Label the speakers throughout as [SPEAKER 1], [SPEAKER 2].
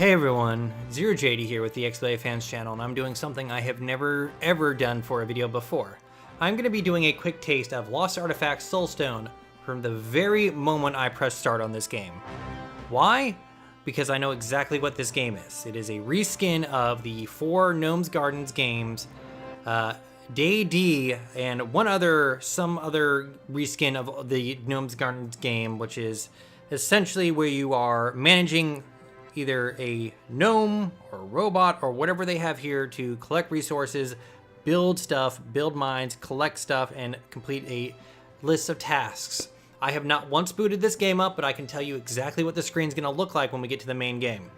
[SPEAKER 1] Hey everyone, ZeroJD here with the XBLA Fans channel, and I'm doing something I have never ever done for a video before. I'm going to be doing a quick taste of Lost Artifacts Soulstone from the very moment I press start on this game. Why? Because I know exactly what this game is. It is a reskin of the 4 Gnomes Garden Games, Day D, and some other reskin of the Gnomes Garden game, which is essentially where you are managing either a gnome or a robot or whatever they have here to collect resources, build stuff, build mines, collect stuff, and complete a list of tasks. I have not once booted this game up, but I can tell you exactly what the screen's going to look like when we get to the main game.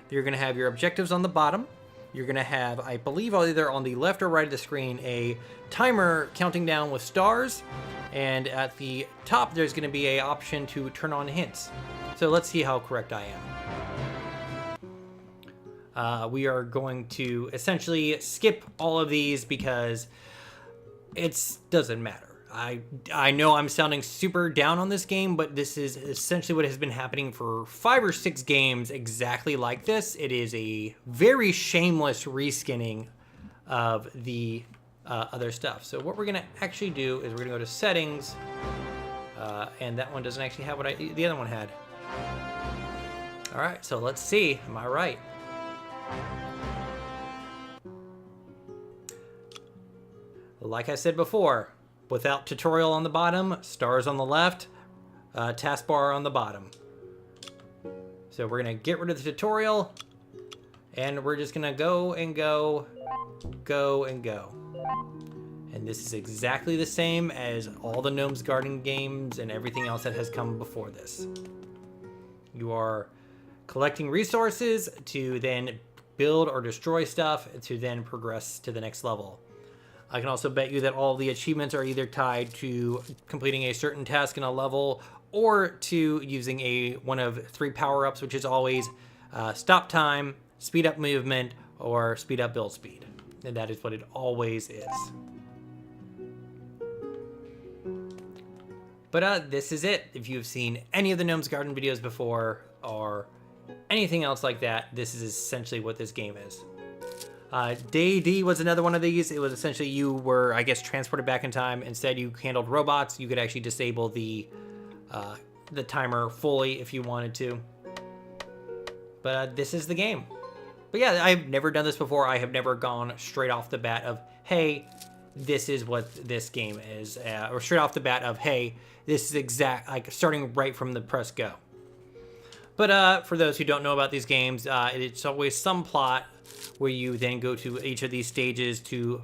[SPEAKER 1] You're going to have your objectives on the bottom. You're going to have, I believe, either on the left or right of the screen, a timer counting down with stars. And at the top, there's going to be an option to turn on hints. So let's see how correct I am. We are going to essentially skip all of these because it doesn't matter. I know I'm sounding super down on this game, but this is essentially what has been happening for 5 or 6 games exactly like this. It is a very shameless reskinning of the other stuff. So what we're going to actually do is we're going to go to settings, and that one doesn't actually have what the other one had. All right, so let's see. Am I right? Like I said before, without tutorial on the bottom, stars on the left, taskbar on the bottom. So we're going to get rid of the tutorial, and we're just going to go and go, go and go. And this is exactly the same as all the Gnomes Garden games and everything else that has come before this. You are collecting resources to then build or destroy stuff to then progress to the next level. I can also bet you that all the achievements are either tied to completing a certain task in a level or to using one of 3 power-ups, which is always stop time, speed up movement, or speed up build speed. And that is what it always is. But this is it. If you've seen any of the Gnomes Garden videos before or anything else like that, this is essentially what this game is. Day D was another one of these. It was essentially you were, I guess, transported back in time. Instead, you handled robots. You could actually disable the timer fully if you wanted to. But this is the game. But yeah, I've never done this before. I have never gone straight off the bat of, hey, this is what this game is. Or straight off the bat of, hey, this is like starting right from the press go. But for those who don't know about these games, it's always some plot where you then go to each of these stages to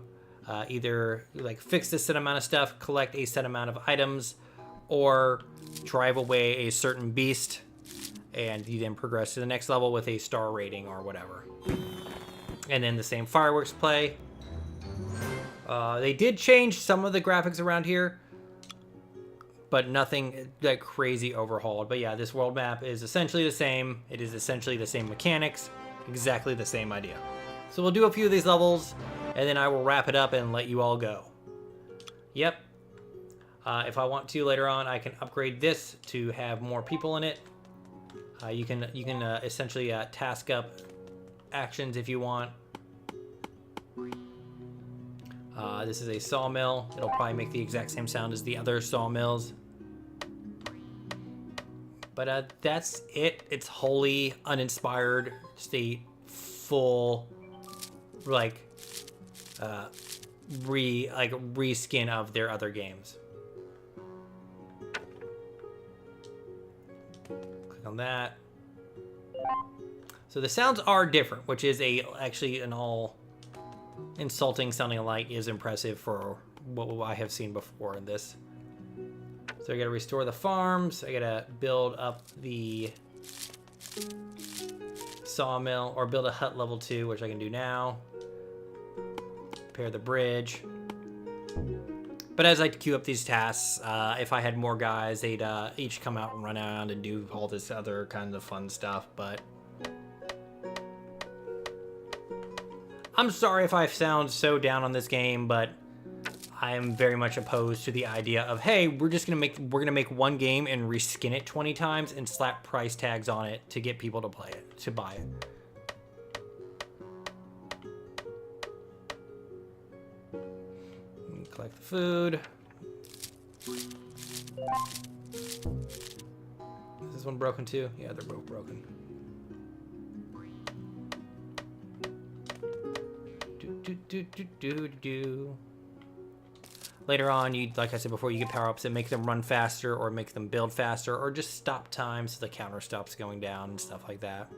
[SPEAKER 1] either like fix a set amount of stuff, collect a set amount of items, or drive away a certain beast, and you then progress to the next level with a star rating or whatever. And then the same fireworks play. They did change some of the graphics around here, but nothing like crazy overhauled. But yeah, this world map is essentially the same. It is essentially the same mechanics, exactly the same idea. So we'll do a few of these levels, and then I will wrap it up and let you all go. Yep. If I want to later on, I can upgrade this to have more people in it. You can essentially task up actions if you want. This is a sawmill. It'll probably make the exact same sound as the other sawmills. But that's it. It's wholly uninspired, just a full reskin of their other games. Click on that. So the sounds are different, which is actually an all insulting sounding alike is impressive for what I have seen before in this. So I gotta restore the farms, I gotta build up the sawmill, or build a hut level 2, which I can do now. Repair the bridge. But as I queue up these tasks, if I had more guys, they'd each come out and run around and do all this other kind of fun stuff, but I'm sorry if I sound so down on this game, but I am very much opposed to the idea of, hey, we're gonna make one game and reskin it 20 times and slap price tags on it to get people to play it, to buy it. Collect the food. Is this one broken too? Yeah, they're both broken. Do. Later on, you, like I said before, you get power-ups that make them run faster or make them build faster or just stop time so the counter stops going down and stuff like that.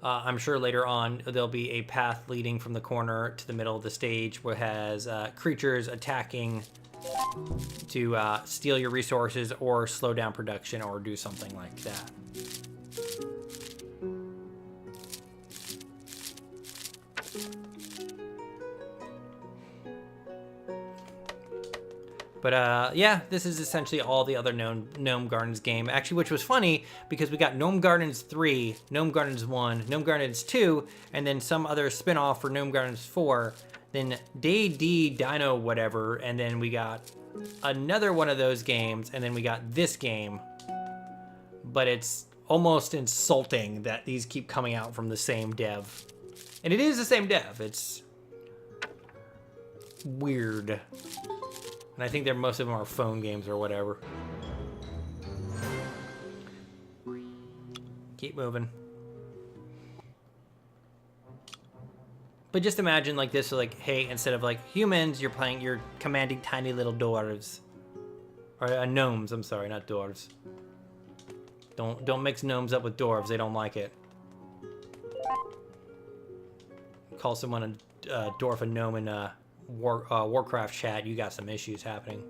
[SPEAKER 1] I'm sure later on there'll be a path leading from the corner to the middle of the stage where it has creatures attacking to steal your resources or slow down production or do something like that. But yeah, this is essentially all the other Gnome Gardens game. Actually, which was funny because we got Gnome Gardens 3, Gnome Gardens 1, Gnome Gardens 2, and then some other spin-off for Gnome Gardens 4. Then D Dino whatever, and then we got another one of those games, and then we got this game. But it's almost insulting that these keep coming out from the same dev. And it is the same dev. It's weird. And I think most of them are phone games or whatever. Keep moving. But just imagine like this, like, hey, instead of like humans, you're commanding tiny little dwarves. Or gnomes, I'm sorry, not dwarves. Don't mix gnomes up with dwarves, they don't like it. Call someone a dwarf a gnome in Warcraft chat, you got some issues happening.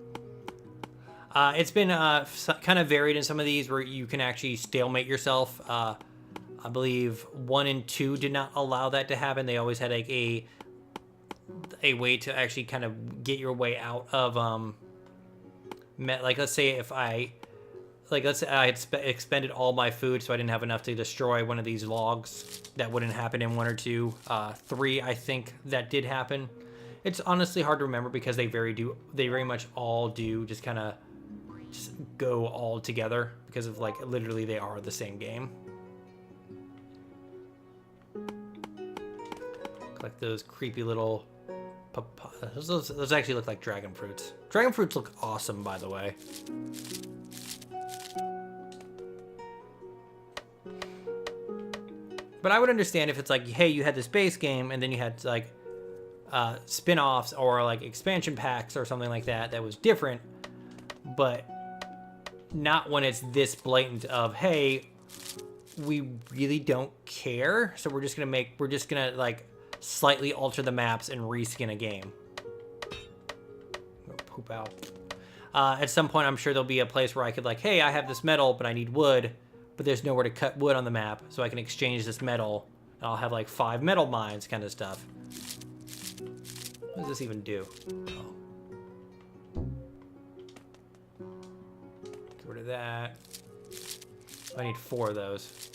[SPEAKER 1] It's been kind of varied in some of these where you can actually stalemate yourself. I believe 1 and 2 did not allow that to happen. They always had like a way to actually kind of get your way out of like let's say I had expended all my food, so I didn't have enough to destroy one of these logs. That wouldn't happen in 1 or 2. 3, I think that did happen. It's honestly hard to remember because they very much all do just kind of just go all together because of like literally they are the same game. Collect those creepy little those actually look like dragon fruits. Dragon fruits look awesome, by the way. But I would understand if it's like, hey, you had this base game and then you had like spin-offs or like expansion packs or something like that that was different, but not when it's this blatant of, hey, we really don't care, so we're just gonna like slightly alter the maps and reskin a game. Poop out. At some point I'm sure there'll be a place where I could like, hey, I have this metal but I need wood, but there's nowhere to cut wood on the map, so I can exchange this metal and I'll have like 5 metal mines kind of stuff. What does this even do? Oh. Get rid of that. I need 4 of those.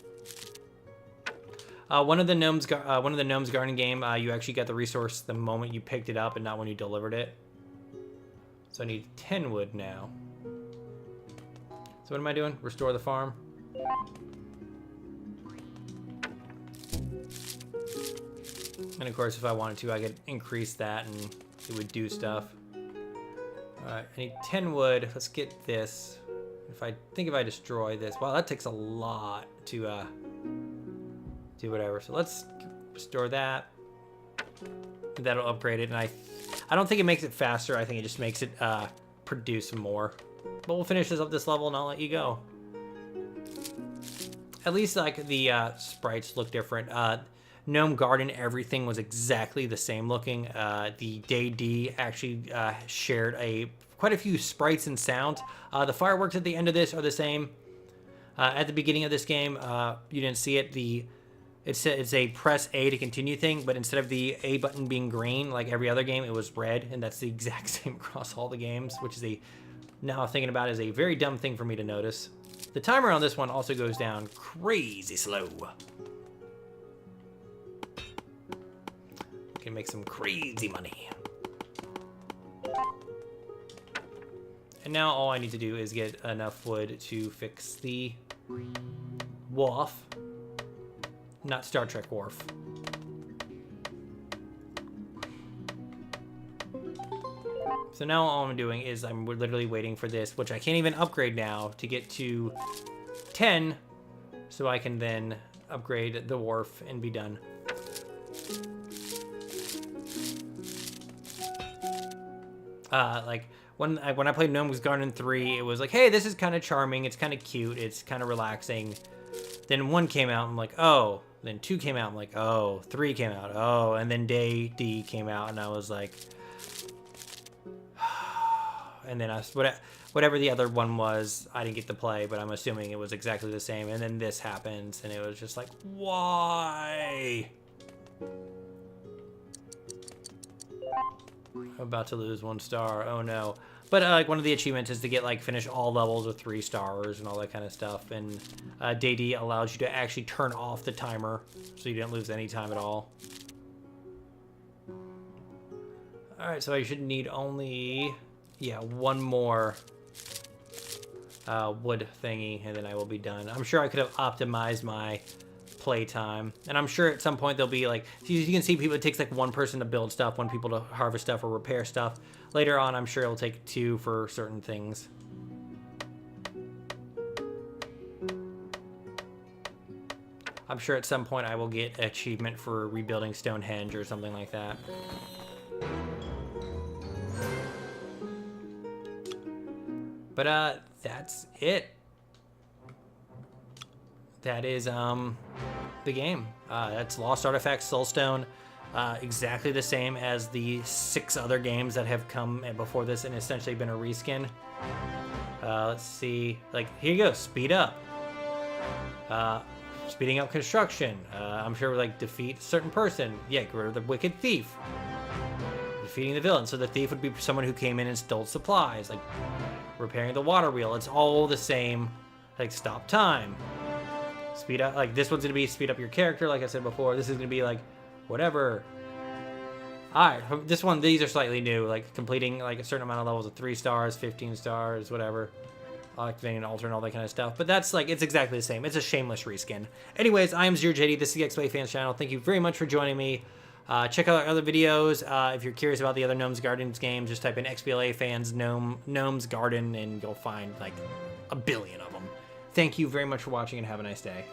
[SPEAKER 1] One of the Gnomes Garden game, you actually got the resource the moment you picked it up and not when you delivered it. So I need 10 wood now. So what am I doing? Restore the farm. And of course, if I wanted to, I could increase that and it would do stuff. Alright, I need 10 wood. Let's get this. If I destroy this, wow, that takes a lot to do whatever. So let's restore that. That'll upgrade it, and I don't think it makes it faster. I think it just makes it produce more. But we'll finish this level and I'll let you go. At least like the sprites look different. Gnome Garden, everything was exactly the same looking. The Day actually shared quite a few sprites and sounds. The fireworks at the end of this are the same. At the beginning of this game, you didn't see it. It's a press A to continue thing, but instead of the A button being green like every other game, it was red, and that's the exact same across all the games, which is now thinking about it, is a very dumb thing for me to notice. The timer on this one also goes down crazy slow. Can make some crazy money. And now all I need to do is get enough wood to fix the wharf. Not Star Trek wharf. So now all I'm doing is I'm literally waiting for this, which I can't even upgrade now, to get to 10, so I can then upgrade the wharf and be done. Like when I played Gnomes Garden 3, it was like, hey, this is kind of charming, it's kind of cute, it's kind of relaxing. Then 1 came out, I'm like, oh. Then 2 came out, I'm like, oh. 3 came out, oh. And then Day D came out, and I was like, and then whatever the other one was, I didn't get to play, but I'm assuming it was exactly the same. And then this happens, and it was just like, why? I'm about to lose 1 star. Oh no. But like one of the achievements is to get like finish all levels with 3 stars and all that kind of stuff. And Day D allows you to actually turn off the timer, so you don't lose any time at all. All right, so I should need only, yeah, 1 more wood thingy, and then I will be done. I'm sure I could have optimized my playtime, and I'm sure at some point there'll be like, you can see people, it takes like 1 person to build stuff, 1 people to harvest stuff or repair stuff. Later on, I'm sure it'll take 2 for certain things. I'm sure at some point I will get an achievement for rebuilding Stonehenge or something like that. But that's it. That is the game. That's Lost Artifacts Soulstone. Exactly the same as the 6 other games that have come before this and essentially been a reskin. Let's see. Like, here you go. Speed up. Speeding up construction. I'm sure like defeat a certain person. Yeah, get rid of the wicked thief. Defeating the villain. So the thief would be someone who came in and stole supplies. Like repairing the water wheel. It's all the same. Like stop time. Speed up. Like this one's gonna be speed up your character. Like I said before, this is gonna be like whatever. All right, this one, these are slightly new. Like completing like a certain amount of levels of 3 stars, 15 stars, whatever. Activating an altar and all that kind of stuff. But that's like, it's exactly the same. It's a shameless reskin. Anyways, I am ZeroJD. This is the XBLA Fans channel. Thank you very much for joining me. Check out our other videos. If you're curious about the other Gnomes Garden games, just type in XBLA Fans Gnomes Garden and you'll find like a billion of them. Thank you very much for watching and have a nice day.